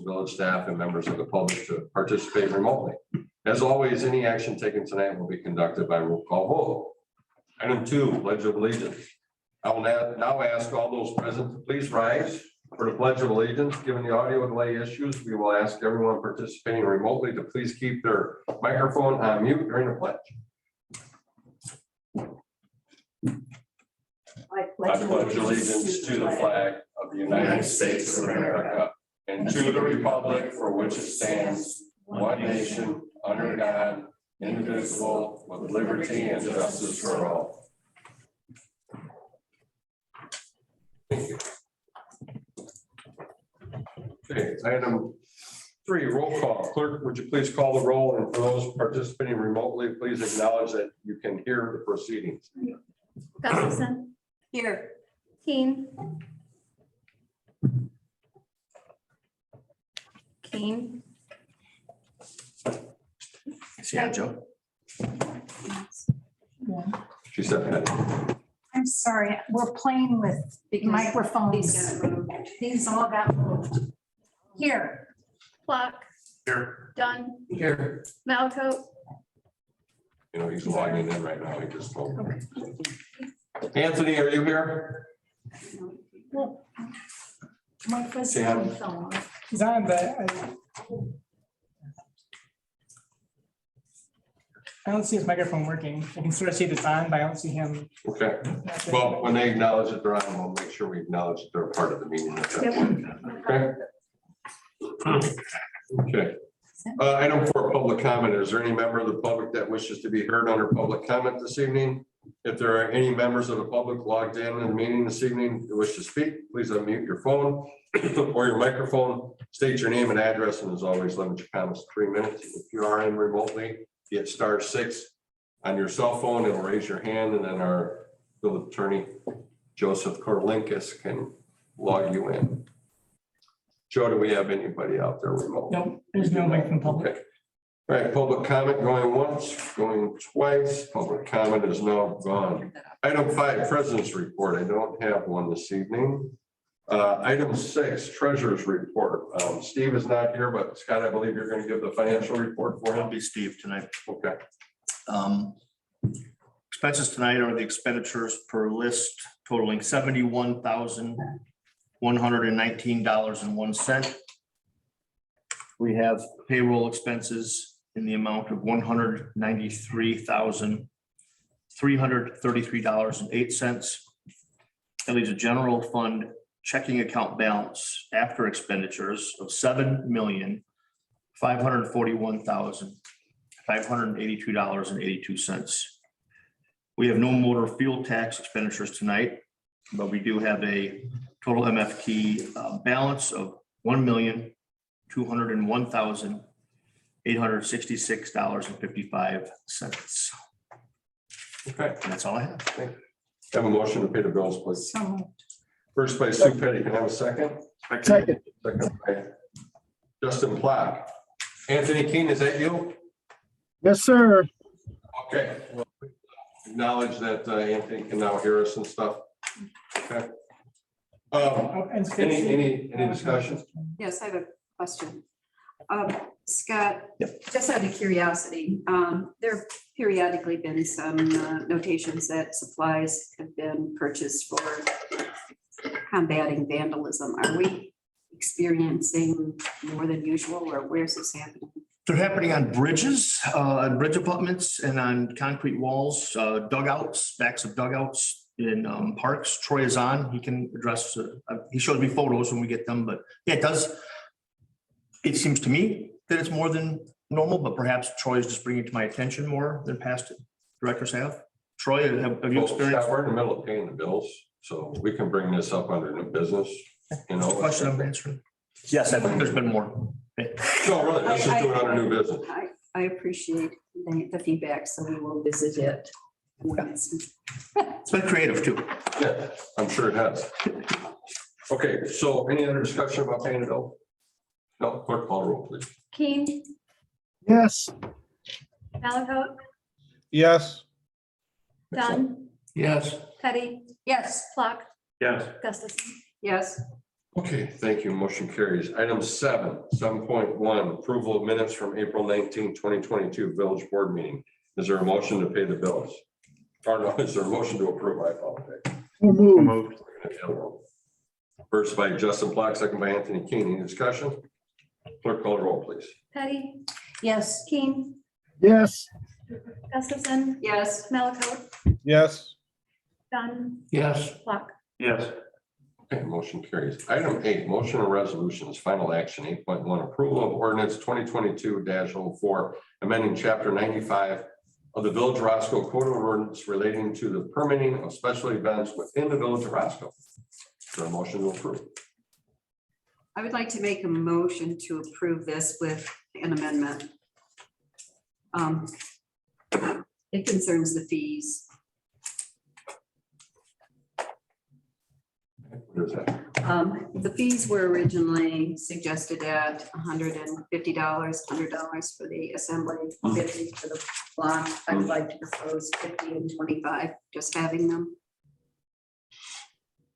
village staff, and members of the public to participate remotely. As always, any action taken tonight will be conducted by roll call vote. Item 2, Pledge of Allegiance. I will now ask all those present to please rise for the Pledge of Allegiance. Given the audio delay issues, we will ask everyone participating remotely to please keep their microphone on mute during the pledge. I pledge allegiance to the flag of the United States of America and to the republic for which it stands, one nation, under God, indivisible, with liberty and justice for all. Thank you. Okay, item 3, roll call. Clerk, would you please call the roll, and for those participating remotely, please acknowledge that you can hear the proceedings. Gustafson. Here. Keen. Keen. Yeah, Joe. She said that. I'm sorry, we're playing with microphones. These all got moved. Here. Flock. Here. Dunn. Here. Malco. You know, he's logging in right now. He just told me. Anthony, are you here? Well, my first Sam. phone. He's on, but I don't see his microphone working. I can sort of see it's on, but I don't see him. Okay. Well, when they acknowledge that they're on, we'll make sure we acknowledge that they're part of the meeting. Okay. Okay. Item 4, public comment. Is there any member of the public that wishes to be heard under public comment this evening? If there are any members of the public logged in the meeting this evening who wish to speak, please unmute your phone or your microphone, state your name and address, and as always, limit your comments to 3 minutes. If you are in remotely, hit *6 on your cell phone. It'll raise your hand, and then our village attorney, Joseph Korlinkus, can log you in. Joe, do we have anybody out there remote? Nope, there's no mic from public. Okay. All right, public comment going once, going twice. Public comment is now gone. Item 5, President's Report. I don't have one this evening. Item 6, Treasurer's Report. Steve is not here, but Scott, I believe you're going to give the financial report for I'll him. be Steve tonight. Okay. Expenses tonight are the expenditures per list totaling $71,119.01. We have payroll expenses in the amount of $193,333.08. That leaves a general fund checking account balance after expenditures of $7,541,582.82. We have no motor fuel tax expenditures tonight, but we do have a total MFT balance of $1,201,866.55. Okay. And that's all I have. Have a motion to pay the bills, please. So moved. First by Sue Petty. Can I have a second? Second. Second by Justin Platt. Anthony Keene, is that you? Yes, sir. Okay. Well, acknowledge that Anthony can now hear us and stuff. Okay. Any discussion? Yes, I have a question. Scott, Yep. just out of curiosity, there have periodically been some notations that supplies have been purchased for combating vandalism. Are we experiencing more than usual, or where's this happening? They're happening on bridges, on bridge abutments and on concrete walls, dugouts, backs of dugouts in parks. Troy is on, he can address, he shows me photos when we get them, but yeah, it does. It seems to me that it's more than normal, but perhaps Troy is just bringing it to my attention more than past directors have. Troy, have you Well, experienced? Scott, we're in the middle of paying the bills, so we can bring this up under new business, you know. Question I'm answering. Yes, I think there's been more. No, really, let's just do it under new business. I appreciate the feedback, so we will visit it. It's been creative too. Yeah, I'm sure it has. Okay, so any other discussion about paying the bill? No, clerk call roll, please. Keen. Yes. Malco. Yes. Dunn. Yes. Petty. Yes. Flock. Yes. Gustafson. Yes, Okay, thank you. Motion carries. Item 7.1, approval of minutes from April 19, 2022 village board meeting. Is there a motion to pay the bills? Or no, is there a motion to approve? I apologize. Moved. First by Justin Black, second by Anthony King. Any discussion? Clerk call the roll, please. Petty, Yes. King, Yes. Gustafson, Yes. Malaco, Yes. Dunn, Yes. Block. Yes. Okay, motion carries. Item 8, motion and resolutions, final action. 8.1, approval of ordinance 2022-04, amending chapter 95 of the Village of Roscoe Code of Ordinance relating to the permitting of special events within the Village of Roscoe. Is there a motion to approve? I would like to make a motion to approve this with an amendment. It concerns the fees. What is that? The fees were originally suggested at $150, $100 for the assembly, 50 for the block. I would like to propose 50 and 25, just having them.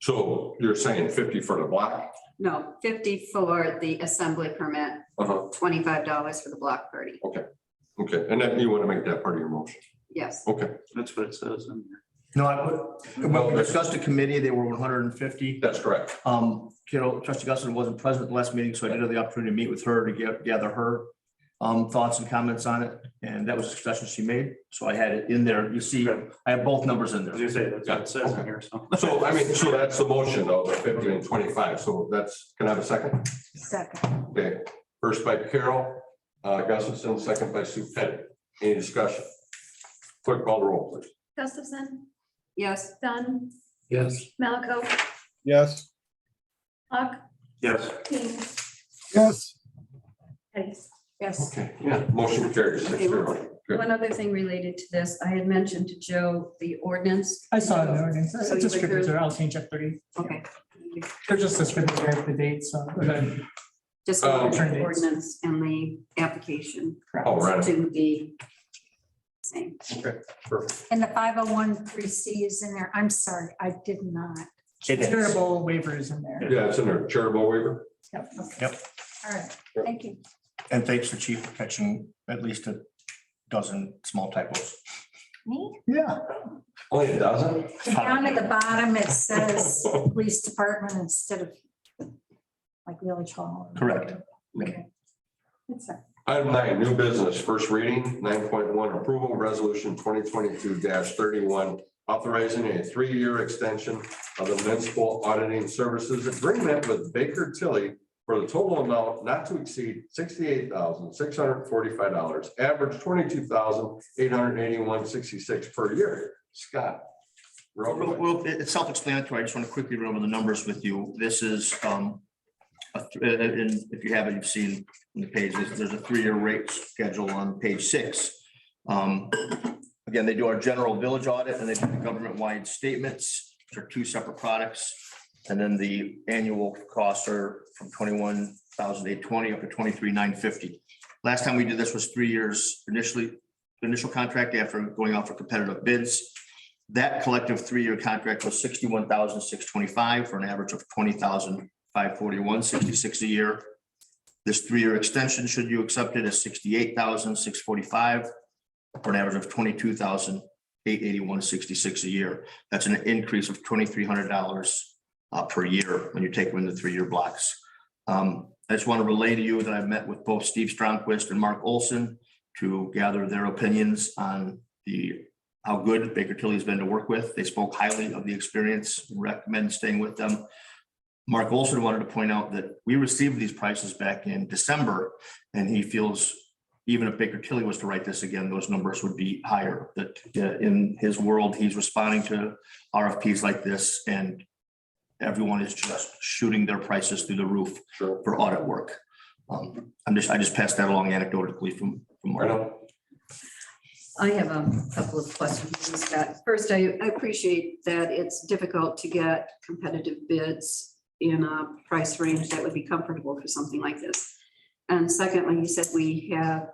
So you're saying 50 for the block? No, 50 for the assembly permit, Uh-huh. $25 for the block party. Okay, and then you want to make that part of your motion? Yes. Okay, That's what it says in there. No, well, we discussed the committee, they were 150. that's correct. Trustee Guston wasn't present at the last meeting, so I did have the opportunity to meet with her to gather her thoughts and comments on it. And that was a discussion she made. So I had it in there. You see, I have both numbers in I was there. gonna say, that's what it says in here, so. So I mean, so that's the motion though, the 50 and 25. So that's, can I have a second? Second. Okay, first by Carol Gustafson, second by Sue Petty. Any discussion? Clerk call the roll, please. Gustafson, Yes. Dunn, Yes. Malaco, Yes. Block, Yes. King, Yes. Petty. Yes. Okay, yeah, motion carries 6-0. Good. One other thing related to this, I had mentioned to Joe the ordinance. I saw the ordinance. So It's you a would scrivener. hear- I'll change up 30. Okay. They're just a scrivener of the date, so. Just Oh. the ordinance and the application Oh, right. to be same. Okay, perfect. And the 501(c) is in there. I'm sorry, I did not. It is. Charitable waivers in there. Yeah, it's in there. Charitable waiver. Yep. All right, thank you. And thanks to Chief for catching at least a dozen small typos. Me? Yeah. Only a dozen? Down at the bottom, it says police department instead of like village hall. Correct. Okay. That's it. Item 9, new business, first reading, 9.1, approval resolution 2022-31, authorizing a 3-year extension of the municipal auditing services agreement with Baker Tilly for the total amount not to exceed $68,645, average $22,881.66 per year. Scott. roll call. Well, it's self-explanatory. I just want to quickly run over the numbers with you. This is, and if you haven't, you've seen on the page, there's a 3-year rate schedule on page 6. Again, they do our general village audit and they do the government-wide statements, which are 2 separate products. And then the annual costs are from $21,820 up to $23,950. Last time we did this was 3 years initial contract after going out for competitive bids. That collective 3-year contract was $61,625 for an average of $20,541.66 a year. This 3-year extension, should you accept it, is $68,645 for an average of $22,881.66 a year. That's an increase of $2,300 per year when you take them in the 3-year blocks. I just want to relay to you that I've met with both Steve Stromquist and Mark Olson to gather their opinions on how good Baker Tilly has been to work with. They spoke highly of the experience and recommend staying with them. Mark Olson wanted to point out that we received these prices back in December, and he feels even if Baker Tilly was to write this again, those numbers would be higher. That in his world, he's responding to RFPs like this, and everyone is just shooting their prices through the roof Sure. for audit work. I just passed that along anecdotally from Right Mark. on. I have a couple of questions, Scott. First, I appreciate that it's difficult to get competitive bids in a price range that would be comfortable for something like this. And secondly, you said we have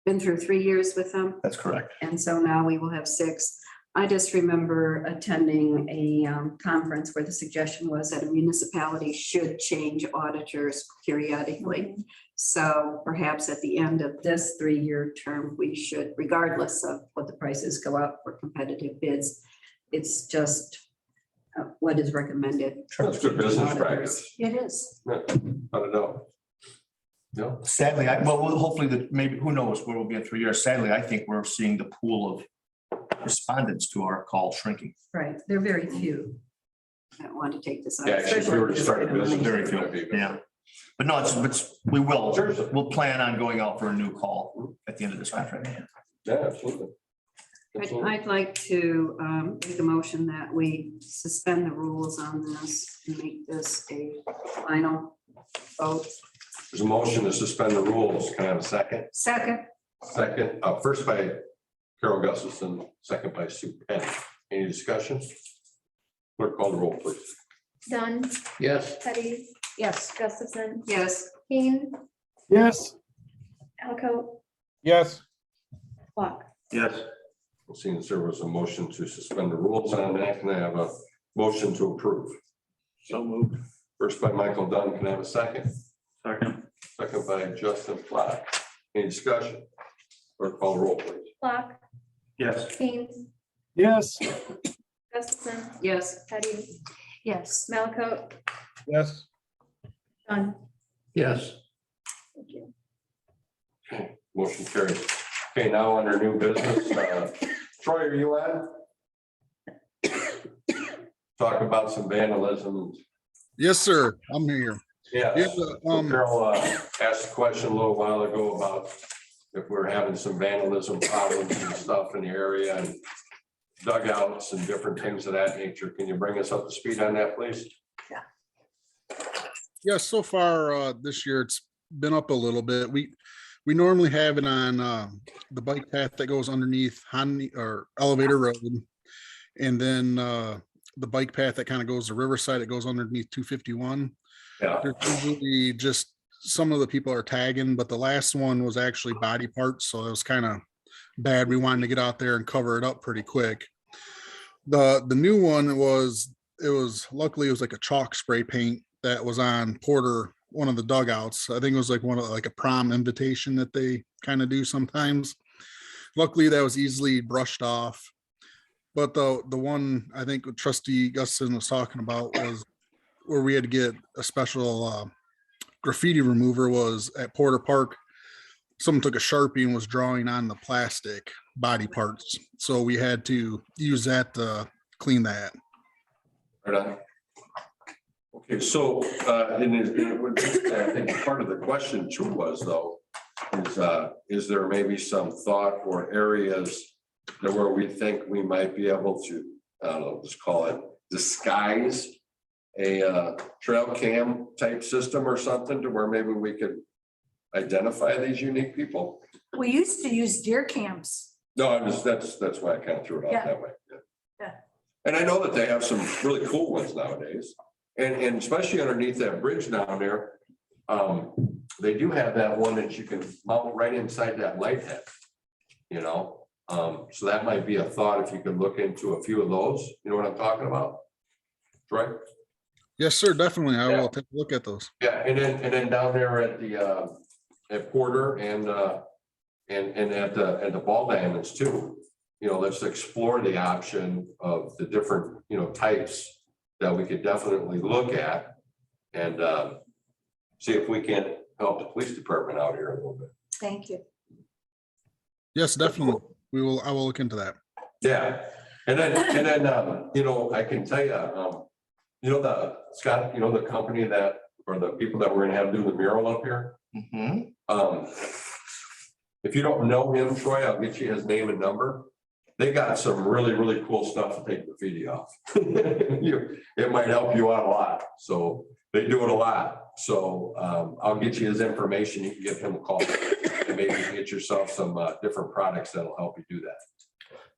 been through 3 years with them, That's correct. and so now we will have 6. I just remember attending a conference where the suggestion was that a municipality should change auditors periodically. So perhaps at the end of this 3-year term, we should, regardless of what the prices go up for competitive bids, it's just what is recommended. That's good business practice. It is. I don't know. No, Sadly, hopefully maybe, who knows where we'll be in 3 years. Sadly, I think we're seeing the pool of respondents to our call shrinking. Right, there are very few that want to take this on. yeah, actually, if we were to start a business. Very few, that'd be good. yeah. But no, we'll plan on going out for a new call at the end of this contract. Yeah, absolutely. Absolutely. I'd like to make a motion that we suspend the rules on this and make this a final vote. There's a motion to suspend the rules. Can I have a second? Second, Second, first by Carol Gustafson, second by Sue Penn. Any discussion? Clerk call the roll, please. Dunn, Yes. Petty, yes. Gustafson, Yes, Keen, Yes. Elko, Yes. Walk. Yes. Seeing as there was a motion to suspend the rules on that, can I have a motion to approve? So moved. First by Michael Dunn, can I have a second? Second. Second by Justin Flock. Any discussion? Clerk call the roll, please. Walk, Yes. Keen, Yes. Gustafson, yes, Petty, Yes. Malco, Yes. Dunn. Yes. Thank you. Okay, motion carries. Okay, now under new business, Troy, are you on? Talk about some vandalism. Yes, sir. I'm here. Yeah. Yeah, Carol asked a question a little while ago about if we're having some vandalism problems and stuff in the area and dugouts and different things of that nature. Can you bring us up to speed on that, please? Yes, so far this year it's been up a little bit. We normally have it on the bike path that goes underneath Honey or Elevator Road, and then the bike path that kind of goes to Riverside. It goes underneath 251. Yeah. There's usually just some of the people are tagging, but the last one was actually body parts, so it was kind of bad. We wanted to get out there and cover it up pretty quick. The new one was luckily it was like a chalk spray paint that was on Porter, one of the dugouts. I think it was like like a prom invitation that they kind of do sometimes. Luckily that was easily brushed off. But the one I think Trustee Guston was talking about was where we had to get a special graffiti remover was at Porter Park. Someone took a Sharpie and was drawing on the plastic body parts. So we had to use that to clean that. Right on. Okay, so I think part of the question too was though, is there maybe some thought or areas that where we think we might be able to, I don't know, just call it disguise a trail cam type system or something to where maybe we could identify these unique people? We used to use deer cams. No, that's why I kind of threw it out Yeah. that way. Yeah. And I know that they have some really cool ones nowadays. And especially underneath that bridge down there, they do have that one that you can mount right inside that light head, you know? So that might be a thought if you could look into a few of those, you know what I'm talking about? Right? Yes, sir, definitely. I Yeah. will take a look at those. Yeah, and then down there at the at Porter and at the ball diamonds too. You know, let's explore the option of the different, you know, types that we could definitely look at and see if we can help the police department out here a little bit. Thank you. Yes, definitely. I will look into that. Yeah, and then you know, I can tell you, you know, Scott, you know, the company that, or the people that we're gonna have do the mural up here. Mhm. If you don't know him, Troy, I'll get you his name and number. They got some really, really cool stuff to take graffiti off. It might help you out a lot. So they do it a lot. So I'll get you his information. You can give him a call and maybe you can get yourself some different products that'll help you do that.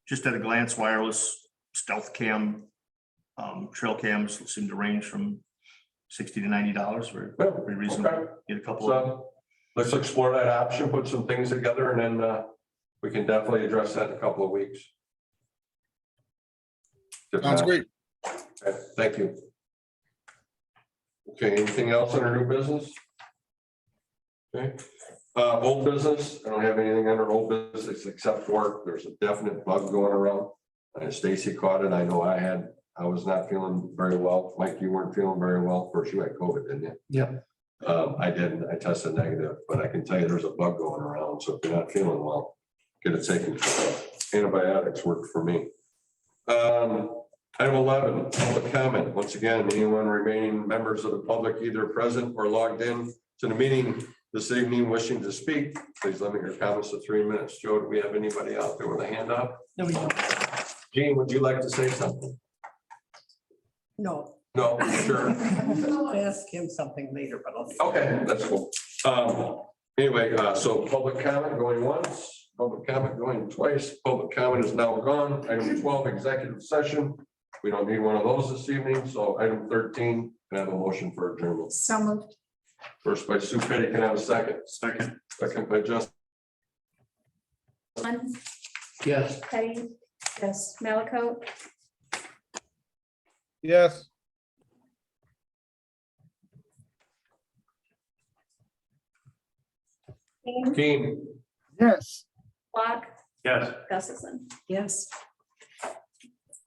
Just at a glance, wireless stealth cam, trail cams seem to range from $60 to $90 for very reasonable. Okay. Get a couple of. So let's explore that option, put some things together, and then we can definitely address that in a couple of weeks. Sounds great. Okay, thank you. Okay, anything else under new business? Okay, old business, I don't have anything under old business except for there's a definite bug going around. Stacy caught it, I know I was not feeling very well. Mike, you weren't feeling very well. First, you had COVID, didn't you? Yep. I didn't, I tested negative, but I can tell you there's a bug going around, so if you're not feeling well, get it taken care of. Antibiotics work for me. Item 11, public comment. Once again, anyone remaining members of the public either present or logged in to the meeting this evening wishing to speak, please limit your comments to 3 minutes. Joe, do we have anybody out there with a hand up? No, we don't. Gene, would you like to say something? No. No, sure. I'll ask him something later, but I'll. Okay, that's cool. Anyway, so public comment going once, public comment going twice, public comment is now gone. Item 12, executive session. We don't need one of those this evening, so item 13, can I have a motion for adjournment? So moved. First by Sue Petty, can I have a second? Second. Second by Justin. John, Yes. Patty, yes, Malaco, Yes. King, Keen. Yes. Block, Yes. Gustafson. Yes.